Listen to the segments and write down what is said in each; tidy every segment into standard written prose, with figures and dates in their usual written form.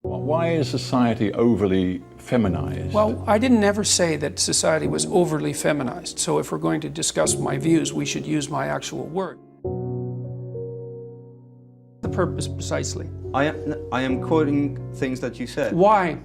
Why is society overly feminized? Well, I didn't ever say that society was overly feminized. So if we're going to discuss my views, we should use my actual word. The purpose precisely. I am quoting things that you said. Why?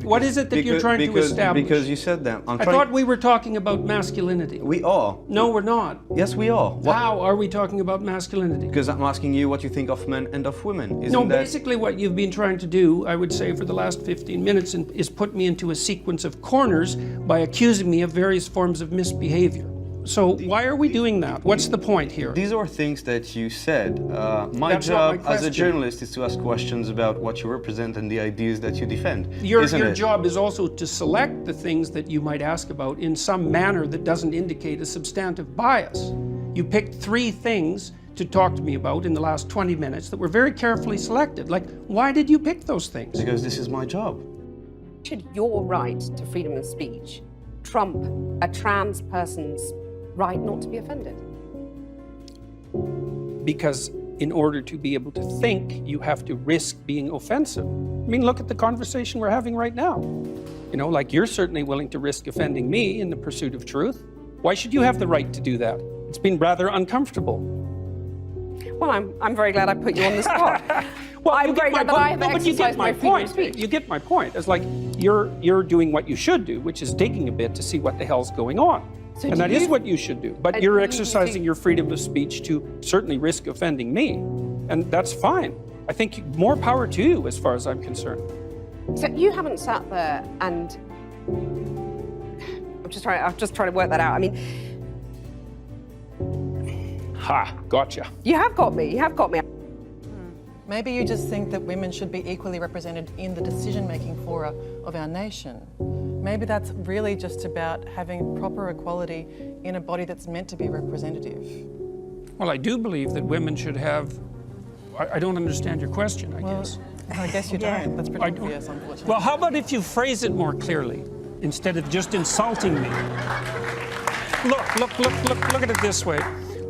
What is it that you're trying to establish? Because you said them. I thought we were talking about masculinity. We are. No, we're not. Yes, we are. How are we talking about masculinity? Because I'm asking you what you think of men and of women. No, basically what you've been trying to do, I would say, for the last 15 minutes is put me into a sequence of corners by accusing me of various forms of misbehavior. So why are we doing that? What's the point here? These are things that you said. My job as a journalist is to ask questions about what you represent and the ideas that you defend. Your job is also to select the things that you might ask about in some manner that doesn't indicate a substantive bias. You picked 3 things to talk to me about in the last 20 minutes that were very carefully selected. Like, why did you pick those things? Because this is my job. Should your right to freedom of speech trump a trans person's right not to be offended? Because in order to be able to think, you have to risk being offensive. I mean, look at the conversation we're having right now. You know, like, you're certainly willing to risk offending me in the pursuit of truth. Why should you have the right to do that? It's been rather uncomfortable. Well, I'm very glad I put you on the spot. Well, I'm very glad that I have exercised my freedom of speech. You get my point. It's like you're doing what you should do, which is digging a bit to see what the hell's going on. So and that is what you should do. But you're exercising your freedom of speech to certainly risk offending me. And that's fine. I think more power to you as far as I'm concerned. So you haven't sat there and... I'm just trying to work that out. I mean... Ha, gotcha. You have got me, you have got me. Maybe you just think that women should be equally represented in the decision-making fora of our nation. Maybe that's really just about having proper equality in a body that's meant to be representative. Well, I do believe that women should have... I don't understand your question, I guess. I guess you don't. That's pretty obvious, unfortunately. Well, how about if you phrase it more clearly, instead of just insulting me? Look at it this way.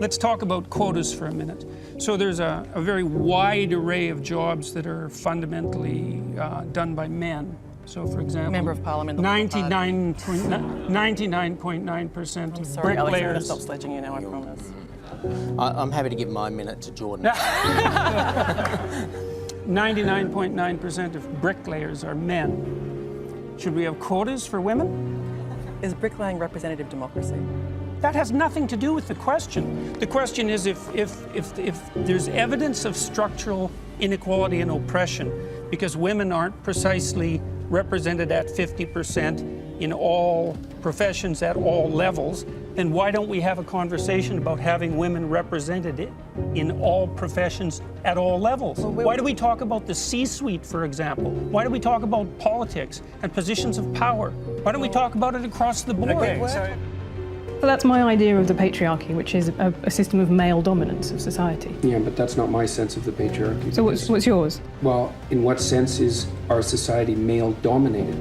Let's talk about quotas for a minute. So there's a very wide array of jobs that are fundamentally done by men. So, for example, Member of Parliament. 99.9% of sorry, Alex, I'm going to bricklayers. stop sledging you now, I promise. I'm happy to give my minute to Jordan. 99.9% of bricklayers are men. Should we have quotas for women? Is bricklaying representative democracy? That has nothing to do with the question. The question is if there's evidence of structural inequality and oppression because women aren't precisely represented at 50% in all professions at all levels, then why don't we have a conversation about having women represented in all professions at all levels? Why do we talk about the C-suite, for example? Why do we talk about politics and positions of power? Why don't we talk about it across the board? Okay, so that's my idea of the patriarchy, which is a system of male dominance of society. Yeah, but that's not my sense of the patriarchy. So what's yours? Well, in what sense is our society male-dominated?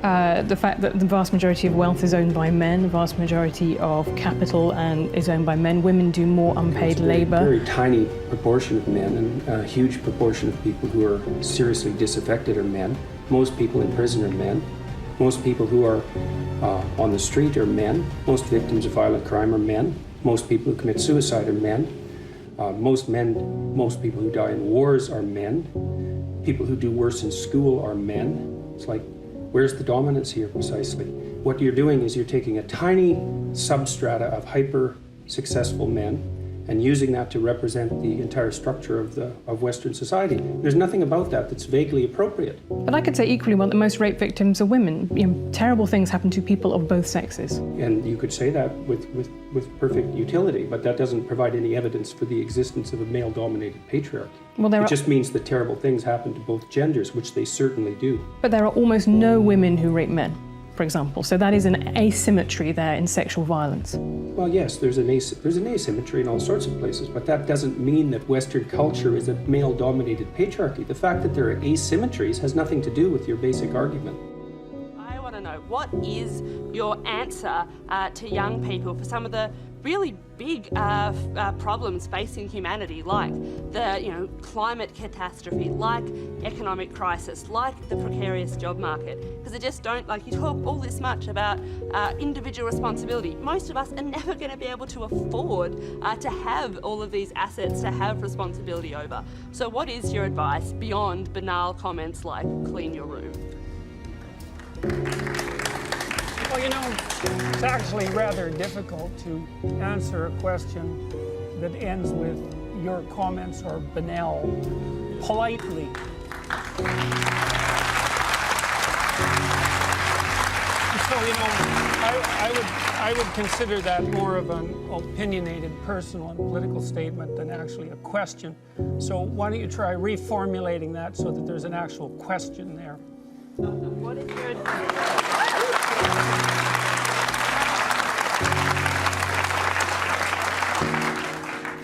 The fact that the vast majority of wealth is owned by men, the vast majority of capital is owned by men. Women do more unpaid labour. A very tiny proportion of men, and a huge proportion of people who are seriously disaffected are men. Most people in prison are men. Most people who are on the street are men. Most victims of violent crime are men. Most people who commit suicide are men. Most people who die in wars are men. People who do worse in school are men. It's like, where's the dominance here precisely? What you're doing is you're taking a tiny substrata of hyper-successful men and using that to represent the entire structure of Western society. There's nothing about that that's vaguely appropriate. But I could say equally well that most rape victims are women. You know, terrible things happen to people of both sexes. And you could say that with perfect utility, but that doesn't provide any evidence for the existence of a male-dominated patriarchy. Well, it just means that terrible things happen to both genders, which they certainly do. But there are almost no women who rape men, for example. So that is an asymmetry there in sexual violence. Well, yes, there's an asymmetry in all sorts of places, but that doesn't mean that Western culture is a male-dominated patriarchy. The fact that there are asymmetries has nothing to do with your basic argument. I want to know, what is your answer to young people for some of the really big problems facing humanity, like the climate catastrophe, like economic crisis, like the precarious job market, because they just don't, like you talk all this much about individual responsibility. Most of us are never going to be able to afford to have all of these assets to have responsibility over. So what is your advice beyond banal comments like clean your room? Well, you know, it's actually rather difficult to answer a question that ends with your comments are banal politely. So, you know, I would consider that more of an opinionated personal and political statement than actually a question. So why don't you try reformulating that so that there's an actual question there? What is your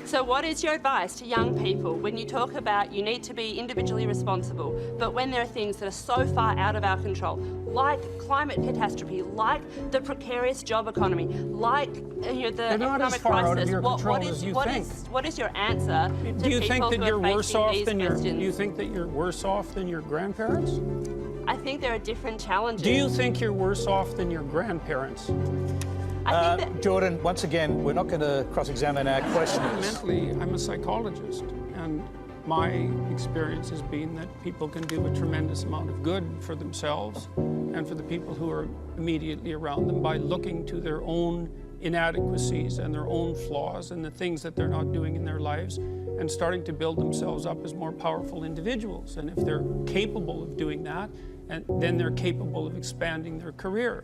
So what is your advice to young people when you talk about you need to be individually responsible, but when there are things that are so far out of our control, like climate catastrophe, like the precarious job economy, like the economic crisis, what is your answer to Do you think that you're worse off than questions? do you think that you're worse off than your grandparents? I think there are different challenges. Do you think you're worse off than your grandparents? I think that Jordan, once again, we're not going to cross-examine our questioners. Fundamentally, I'm a psychologist, and my experience has been that people can do a tremendous amount of good for themselves and for the people who are immediately around them by looking to their own inadequacies and their own flaws and the things that they're not doing in their lives and starting to build themselves up as more powerful individuals. And if they're capable of doing that, and then they're capable of expanding their career.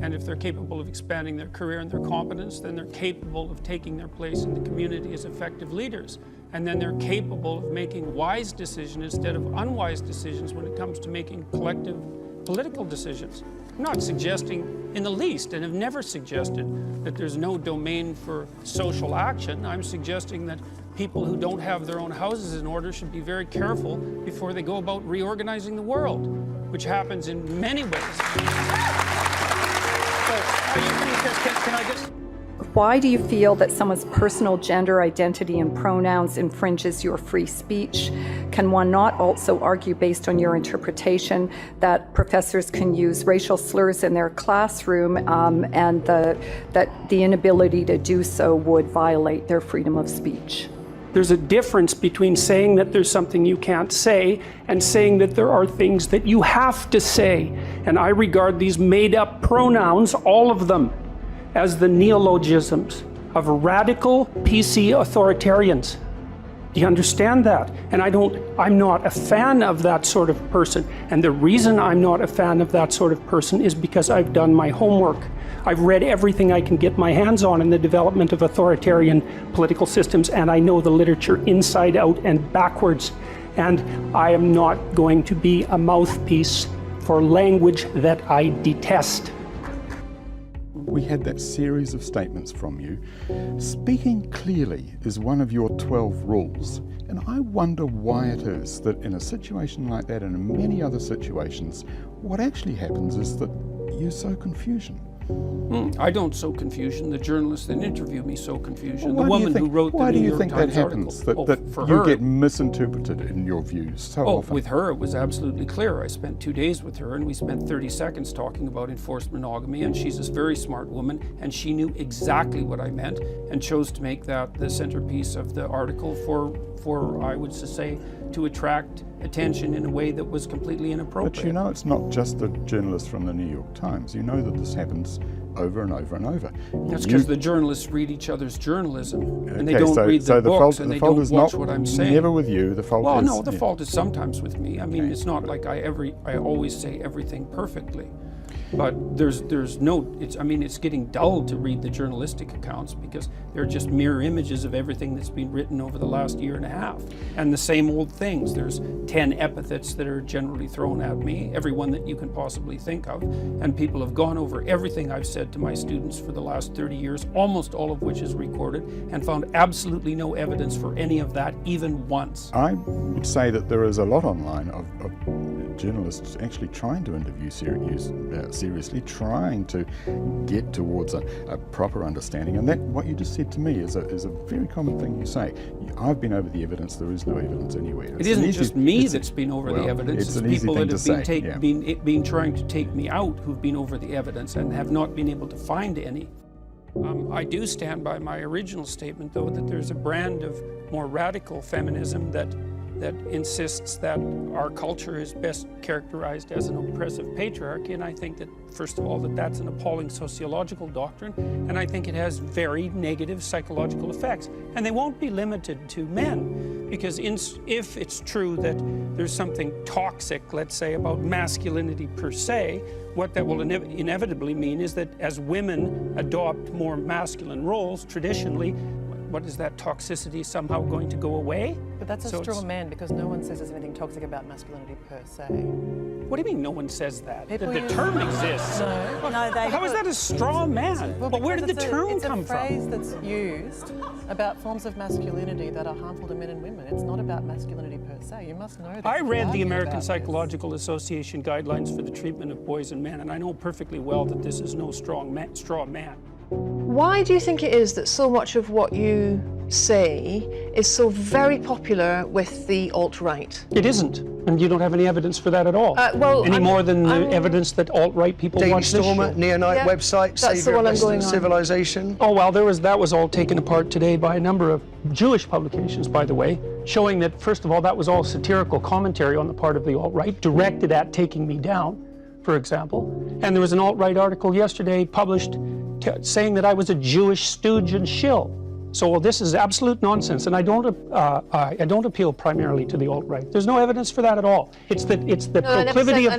And if they're capable of expanding their career and their competence, then they're capable of taking their place in the community as effective leaders. And then they're capable of making wise decisions instead of unwise decisions when it comes to making collective political decisions. I'm not suggesting in the least, and have never suggested, that there's no domain for social action. I'm suggesting that people who don't have their own houses in order should be very careful before they go about reorganizing the world, which happens in many ways. Can I just... Why do you feel that someone's personal gender identity and pronouns infringes your free speech? Can one not also argue, based on your interpretation, that professors can use racial slurs in their classroom and that the inability to do so would violate their freedom of speech? There's a difference between saying that there's something you can't say and saying that there are things that you have to say. And I regard these made-up pronouns, all of them, as the neologisms of radical PC authoritarians. Do you understand that? And I'm not a fan of that sort of person. And the reason I'm not a fan of that sort of person is because I've done my homework. I've read everything I can get my hands on in the development of authoritarian political systems, and I know the literature inside out and backwards. And I am not going to be a mouthpiece for language that I detest. We had that series of statements from you. Speaking clearly is one of your 12 rules. And I wonder why it is that in a situation like that and in many other situations, what actually happens is that you sow confusion. I don't sow confusion. The journalists that interview me sow confusion. Well, the woman who wrote the New York Times that happens? article. That you get misinterpreted in your views so often? With her, it was absolutely clear. I spent 2 days with her, and we spent 30 seconds talking about enforced monogamy, and she's a very smart woman, and she knew exactly what I meant, and chose to make that the centerpiece of the article for I would say, to attract attention in a way that was completely inappropriate. But you know it's not just the journalists from the New York Times. You know that this happens over and over and over. That's because the journalists read each other's journalism, and they don't read the books, and they don't watch what I'm saying. Never with you. The fault is... Well, no, the fault is sometimes with me. I mean, it's not like I always say everything perfectly. But there's no, it's getting dull to read the journalistic accounts because they're just mirror images of everything that's been written over the last year and a half. And the same old things. There's 10 epithets that are generally thrown at me, every one that you can possibly think of. And people have gone over everything I've said to my students for the last 30 years, almost all of which is recorded, and found absolutely no evidence for any of that even once. I would say that there is a lot online of journalists actually trying to interview seriously trying to get towards a proper understanding. And that, what you just said to me, is a very common thing you say. I've been over the evidence, there is no evidence anywhere. It isn't just me that's been over the evidence, it's people that have been trying to take me out who've been over the evidence and have not been able to find any. I do stand by my original statement, though, that there's a brand of more radical feminism that insists that our culture is best characterized as an oppressive patriarchy, and I think that, first of all, that's an appalling sociological doctrine, and I think it has very negative psychological effects. And they won't be limited to men, because if it's true that there's something toxic, let's say, about masculinity per se, what that will inevitably mean is that as women adopt more masculine roles, traditionally, what is that toxicity somehow going to go away? But that's a straw man, because no one says there's anything toxic about masculinity per se. What do you mean no one says that? The term exists. No, they How is that a straw man? Well, but where did the term come from? It's a phrase that's used about forms of masculinity that are harmful to men and women. It's not about masculinity per se. You must know that. I read the American Psychological Association guidelines for the treatment of boys and men, and I know perfectly well that this is no straw man. Why do you think it is that so much of what you say is so very popular with the alt-right? It isn't, and you don't have any evidence for that at all. Any more than the evidence that alt-right people watch this show. Neonite website, Saviour of Western Civilization. Oh well, that was all taken apart today by a number of Jewish publications, by the way, showing that, first of all, that was all satirical commentary on the part of the alt-right, directed at taking me down, for example. And there was an alt-right article yesterday published saying that I was a Jewish stooge and shill. So this is absolute nonsense, and I don't appeal primarily to the alt-right. There's no evidence for that at all. It's the proclivity of... I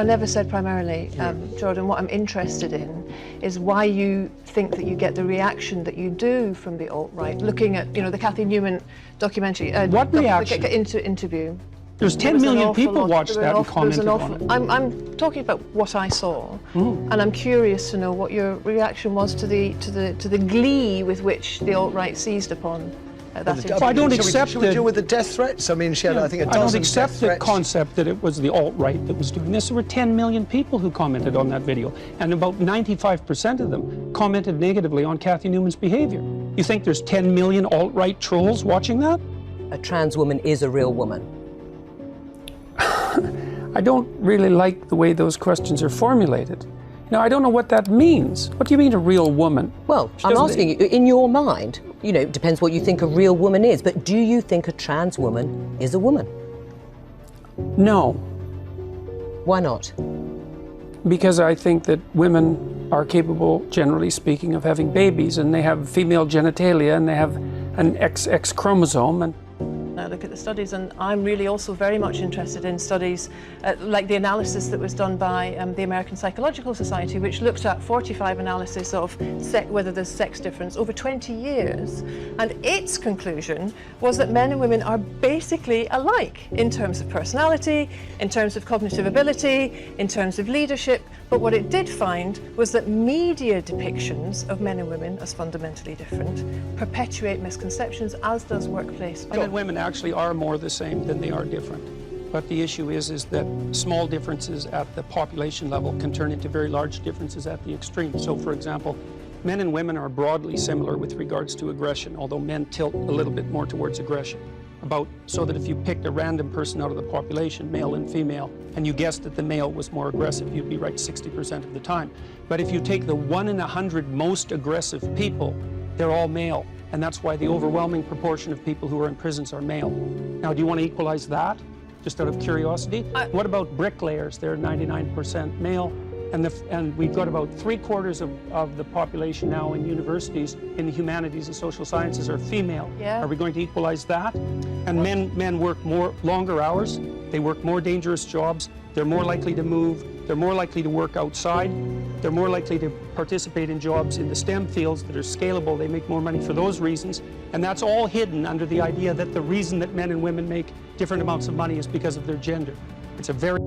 never said primarily, Jordan. What I'm interested in is why you think that you get the reaction that you do from the alt-right. Looking at, the Cathy Newman documentary. What reaction? Interview. There's 10 million people watched that and commented on it. I'm talking about what I saw, and I'm curious to know what your reaction was to the glee with which the alt-right seized upon that interview. I don't accept. Should we deal with the death threats? I mean, she had, I think, a dozen. I don't accept the concept that it was the alt-right that was doing this. There were 10 million people who commented on that video, and about 95% of them commented negatively on Cathy Newman's behavior. You think there's 10 million alt-right trolls watching that? A trans woman is a real woman. I don't really like the way those questions are formulated. I don't know what that means. What do you mean a real woman? Well, I'm asking you, in your mind, it depends what you think a real woman is, but do you think a trans woman is a woman? No. Why not? Because I think that women are capable, generally speaking, of having babies, and they have female genitalia, and they have an XX chromosome, and I look at the studies, and I'm really also very much interested in studies like the analysis that was done by the American Psychological Society, which looked at 45 analysis of whether there's sex difference over 20 years, and its conclusion was that men and women are basically alike in terms of personality, in terms of cognitive ability, in terms of leadership. But what it did find was that media depictions of men and women as fundamentally different perpetuate misconceptions, as does workplace. Men and women actually are more the same than they are different. But the issue is that small differences at the population level can turn into very large differences at the extreme. So, for example, men and women are broadly similar with regards to aggression, although men tilt a little bit more towards aggression. So that if you picked a random person out of the population, male and female, and you guessed that the male was more aggressive, you'd be right 60% of the time. But if you take the 1 in 100 most aggressive people, they're all male. And that's why the overwhelming proportion of people who are in prisons are male. Now, do you want to equalize that, just out of curiosity? What about bricklayers? They're 99% male. And we've got about 3/4 of the population now in universities in the humanities and social sciences are female. Yeah. Are we going to equalize that? And men work longer hours. They work more dangerous jobs. They're more likely to move. They're more likely to work outside. They're more likely to participate in jobs in the STEM fields that are scalable. They make more money for those reasons. And that's all hidden under the idea that the reason that men and women make different amounts of money is because of their gender. It's a very